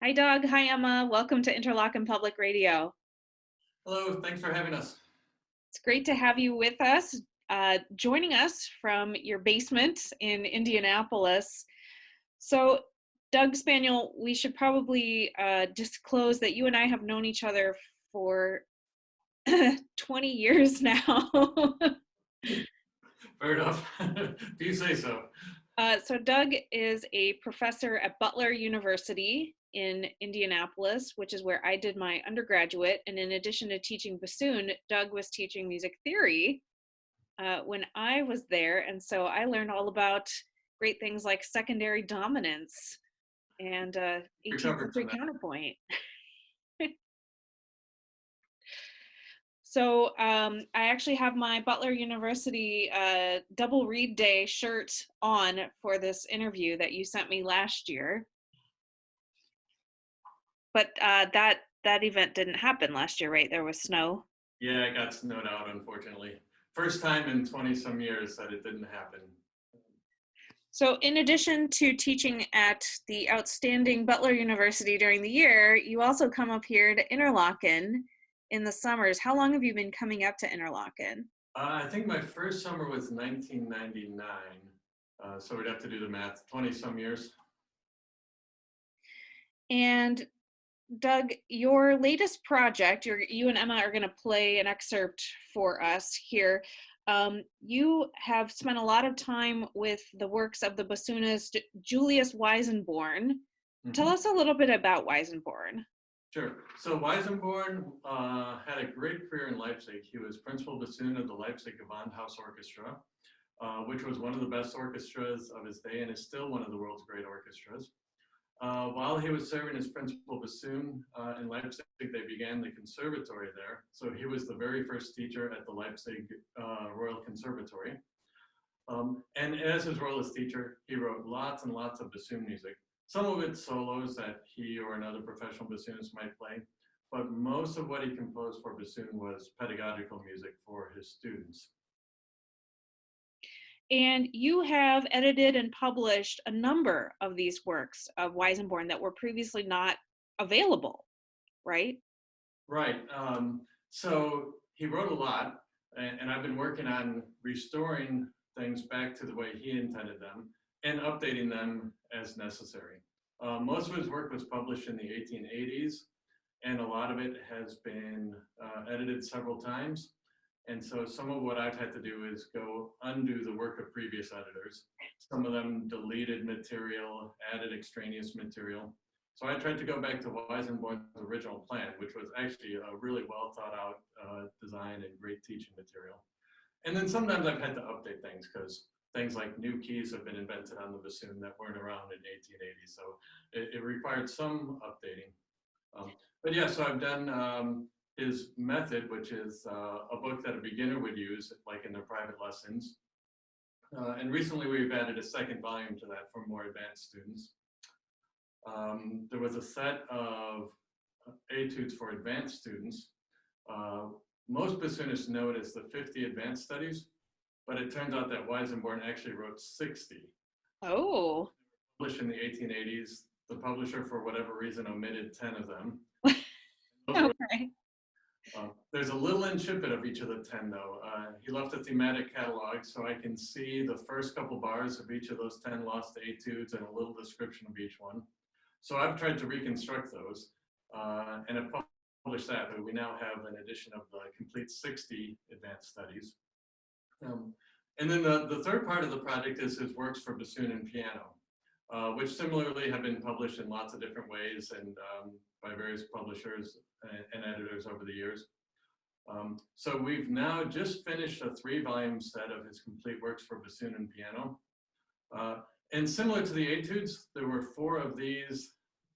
Hi, Doug. Hi, Emma. Welcome to Interlochen Public Radio. Hello, thanks for having us. It's great to have you with us, joining us from your basement in Indianapolis. So, Doug Spaniol, we should probably disclose that you and I have known each other for 20 years now. Fair enough. If you say so. So Doug is a professor at Butler University in Indianapolis, which is where I did my undergraduate. And in addition to teaching bassoon, Doug was teaching music theory when I was there. And so I learned all about great things like secondary dominance and 18th Recovered century from that. counterpoint. So I actually have my Butler University double read day shirt on for this interview that you sent me last year. But that event didn't happen last year, right? There was snow. Yeah, it got snowed out, unfortunately. First time in 20 some years that it didn't happen. So in addition to teaching at the outstanding Butler University during the year, you also come up here to Interlochen in the summers. How long have you been coming up to Interlochen? I think my first summer was 1999. So we'd have to do the math, 20 some years. And Doug, your latest project, you and Emma are going to play an excerpt for us here. You have spent a lot of time with the works of the bassoonist Julius Weissenborn. Tell us a little bit about Weissenborn. Sure. So Weissenborn had a great career in Leipzig. He was principal bassoon of the Leipzig Gewandhaus Orchestra, which was one of the best orchestras of his day and is still one of the world's great orchestras. While he was serving as principal bassoon in Leipzig, they began the conservatory there. So he was the very first teacher at the Leipzig Royal Conservatory. And as his role as teacher, he wrote lots and lots of bassoon music. Some of it solos that he or another professional bassoonist might play, but most of what he composed for bassoon was pedagogical music for his students. And you have edited and published a number of these works of Weissenborn that were previously not available, right? Right. So he wrote a lot, and I've been working on restoring things back to the way he intended them and updating them as necessary. Most of his work was published in the 1880s, and a lot of it has been edited several times. And so some of what I've had to do is go undo the work of previous editors. Some of them deleted material, added extraneous material. So I tried to go back to Weissenborn's original plan, which was actually a really well thought out design and great teaching material. And then sometimes I've had to update things because things like new keys have been invented on the bassoon that weren't around in 1880. So it required some updating. But yeah, so I've done his method, which is a book that a beginner would use, like in their private lessons. And recently we've added a second volume to that for more advanced students. There was a set of etudes for advanced students. Most bassoonists know it as the 50 advanced studies, but it turns out that Weissenborn actually wrote 60. Oh. Published in the 1880s. The publisher, for whatever reason, omitted 10 of them. Okay. There's a little incipit of each of the 10, though. He left a thematic catalog, so I can see the first couple bars of each of those 10 lost etudes and a little description of each one. So I've tried to reconstruct those and have published that, but we now have an edition of the complete 60 advanced studies. And then the third part of the project is his works for bassoon and piano, which similarly have been published in lots of different ways and by various publishers and editors over the years. So we've now just finished a 3-volume set of his complete works for bassoon and piano. And similar to the etudes, there were 4 of these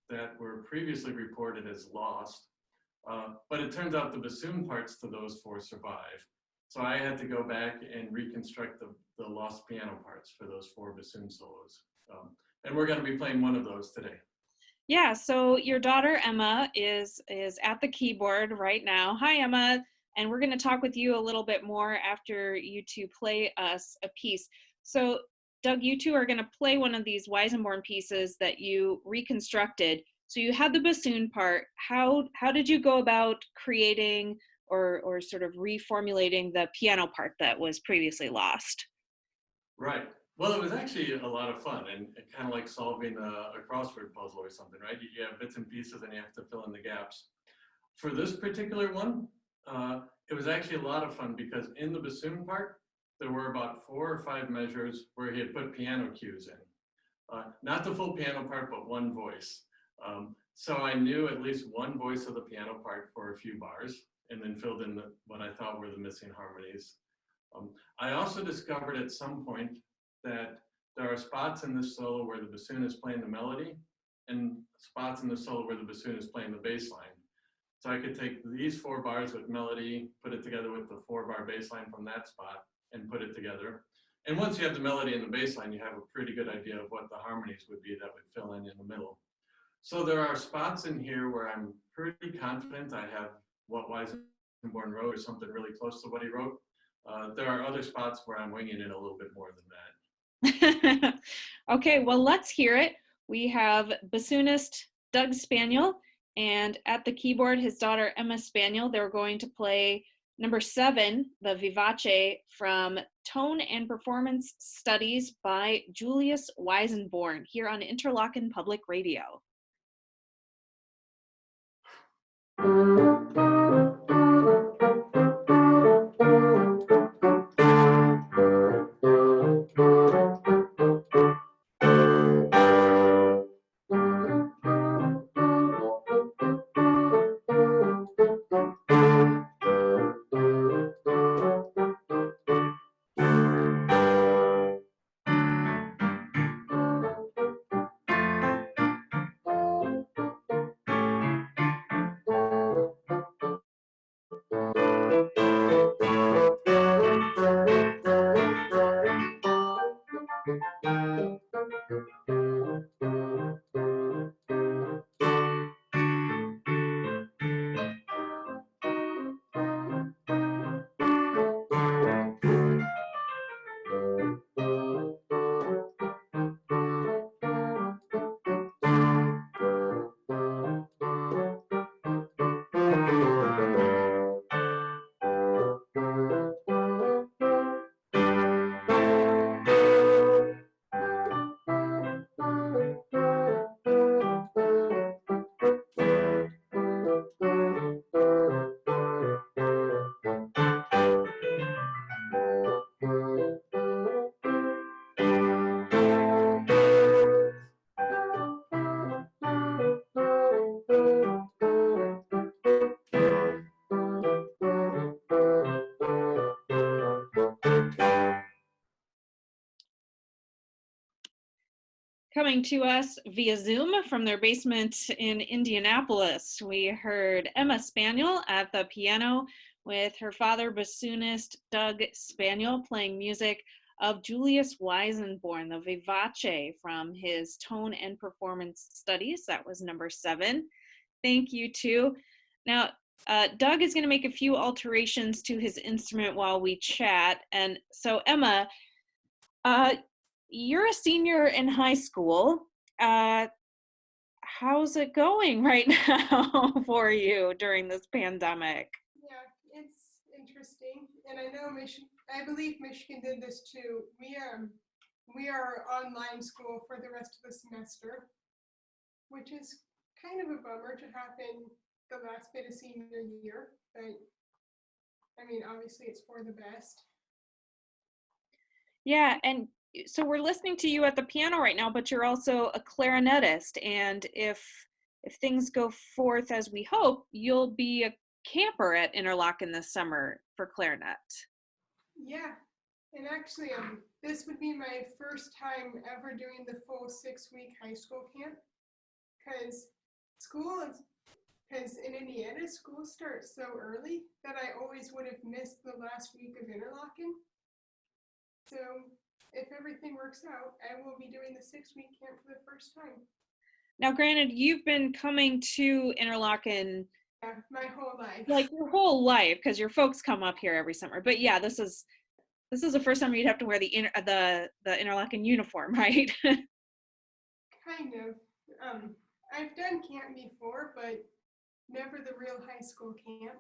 that were previously reported as lost, but it turns out the bassoon parts to those 4 survive. So I had to go back and reconstruct the lost piano parts for those 4 bassoon solos. And we're going to be playing one of those today. Yeah, so your daughter Emma is at the keyboard right now. Hi, Emma. And we're going to talk with you a little bit more after you two play us a piece. So Doug, you two are going to play one of these Weissenborn pieces that you reconstructed. So you had the bassoon part. How did you go about creating or sort of reformulating the piano part that was previously lost? Right. Well, it was actually a lot of fun and kind of like solving a crossword puzzle or something, right? You have bits and pieces and you have to fill in the gaps. For this particular one, it was actually a lot of fun because in the bassoon part, there were about 4 or 5 measures where he had put piano cues in. Not the full piano part, but one voice. So I knew at least one voice of the piano part for a few bars and then filled in what I thought were the missing harmonies. I also discovered at some point that there are spots in this solo where the bassoon is playing the melody and spots in the solo where the bassoon is playing the bass line. So I could take these 4 bars with melody, put it together with the 4-bar bass line from that spot and put it together. And once you have the melody and the bass line, you have a pretty good idea of what the harmonies would be that would fill in the middle. So there are spots in here where I'm pretty confident I have what Weissenborn wrote or something really close to what he wrote. There are other spots where I'm winging it a little bit more than that. Okay, well, let's hear it. We have bassoonist Doug Spaniol, and at the keyboard, his daughter Emma Spaniol. They're going to play number 7, the Vivace, from Tone and Performance Studies by Julius Weissenborn, here on Interlochen Public Radio. Coming to us via Zoom from their basement in Indianapolis, we heard Emma Spaniol at the piano with her father, bassoonist Doug Spaniol, playing music of Julius Weissenborn, the Vivace, from his Tone and Performance Studies. That was number 7. Thank you, too. Now, Doug is going to make a few alterations to his instrument while we chat. And so, Emma, you're a senior in high school. How's it going right now for you during this pandemic? Yeah, it's interesting, and I know I believe Michigan did this too. We are online school for the rest of the semester, which is kind of a bummer to happen the last bit of senior year, but I mean, obviously it's for the best. Yeah, and so we're listening to you at the piano right now, but you're also a clarinetist, and if things go forth as we hope, you'll be a camper at Interlochen this summer for clarinet. Yeah, and actually, this would be my first time ever doing the full 6-week high school camp, because in Indiana, school starts so early that I always would have missed the last week of Interlochen. So if everything works out, I will be doing the 6-week camp for the first time. Now, granted, you've been coming to Interlochen my whole life. Like your whole life, because your folks come up here every summer. But yeah, this is the first time you'd have to wear the Interlochen uniform, right? Kind of. I've done camp before, but never the real high school camp.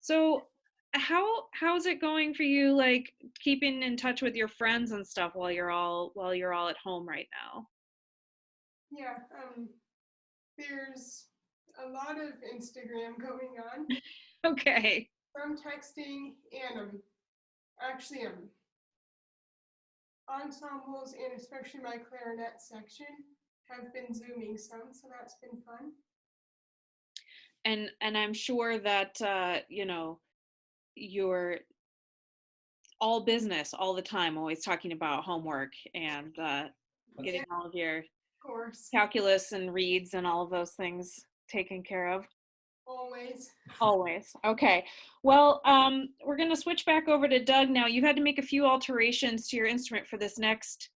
So how's it going for you, like keeping in touch with your friends and stuff while you're all at home right now? Yeah, there's a lot of Instagram going on, Okay. some texting, and actually ensembles and especially my clarinet section have been Zooming some, so that's been fun. And I'm sure that you're all business all the time, always talking about homework and getting all of your Of course, calculus and reads and all of those things taken care of. always. Always. Okay. Well, we're going to switch back over to Doug now. You had to make a few alterations to your instrument for this next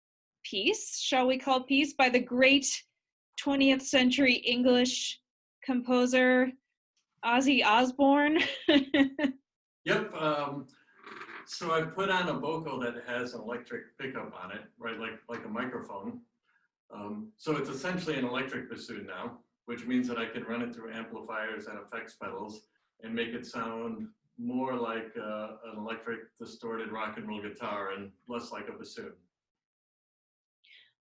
piece, shall we call piece, by the great 20th century English composer Ozzy Osbourne. Yep. So I put on a vocal that has an electric pickup on it, right, like a microphone. So it's essentially an electric bassoon now, which means that I can run it through amplifiers and effects pedals and make it sound more like an electric distorted rock and roll guitar and less like a bassoon.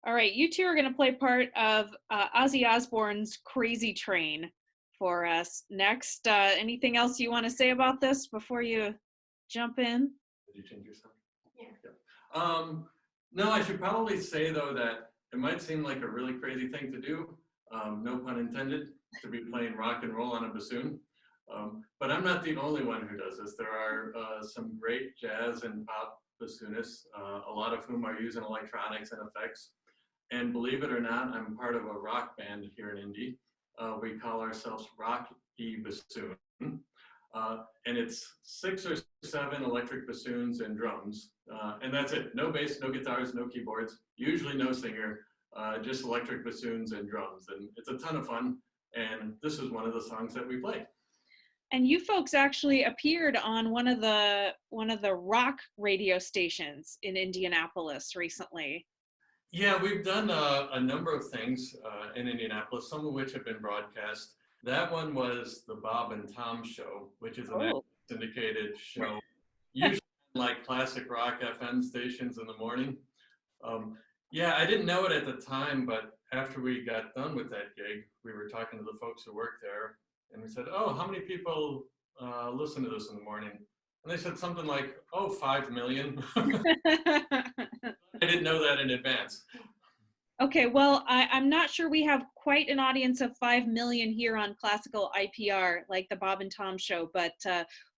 All right, you two are going to play part of Ozzy Osbourne's Crazy Train for us next. Anything else you want to say about this before you jump in? Did you change your sound? Yeah. No, I should probably say though that it might seem like a really crazy thing to do, no pun intended, to be playing rock and roll on a bassoon. But I'm not the only one who does this. There are some great jazz and pop bassoonists, a lot of whom are using electronics and effects. And believe it or not, I'm part of a rock band here in Indy. We call ourselves Rock E Bassoon. And it's 6 or 7 electric bassoons and drums. And that's it. No bass, no guitars, no keyboards, usually no singer, just electric bassoons and drums. And it's a ton of fun. And this is one of the songs that we played. And you folks actually appeared on one of the rock radio stations in Indianapolis recently. Yeah, we've done a number of things in Indianapolis, some of which have been broadcast. That one was the Bob and Tom Show, which is an syndicated show, usually like classic rock FM stations in the morning. Yeah, I didn't know it at the time, but after we got done with that gig, we were talking to the folks who worked there, and we said, "Oh, how many people listen to this in the morning?" And they said something like, "Oh, 5 million." I didn't know that in advance. Okay, well, I'm not sure we have quite an audience of 5 million here on Classical IPR, like the Bob and Tom Show, but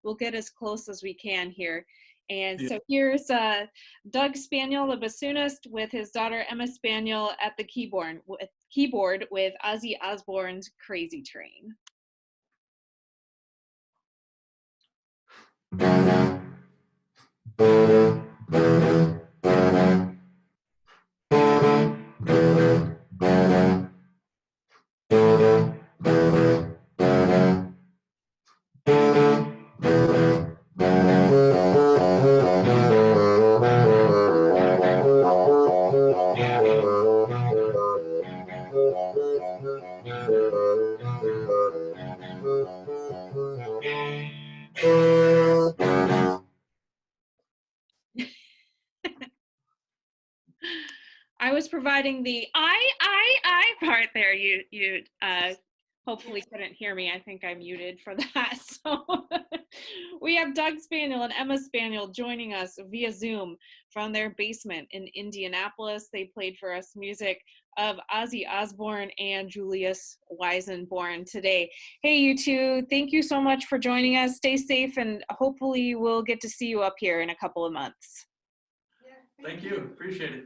we'll get as close as we can here. And so here's Doug Spaniol, the bassoonist, with his daughter Emma Spaniol at the keyboard with Ozzy Osbourne's Crazy Train. I was providing the I part there. You hopefully couldn't hear me. I think I muted for that. So we have Doug Spaniol and Emma Spaniol joining us via Zoom from their basement in Indianapolis. They played for us music of Ozzy Osbourne and Julius Weissenborn today. Hey, you two, thank you so much for joining us. Stay safe, and hopefully we'll get to see you up here in a couple of months. Yeah, Thank you. Appreciate it.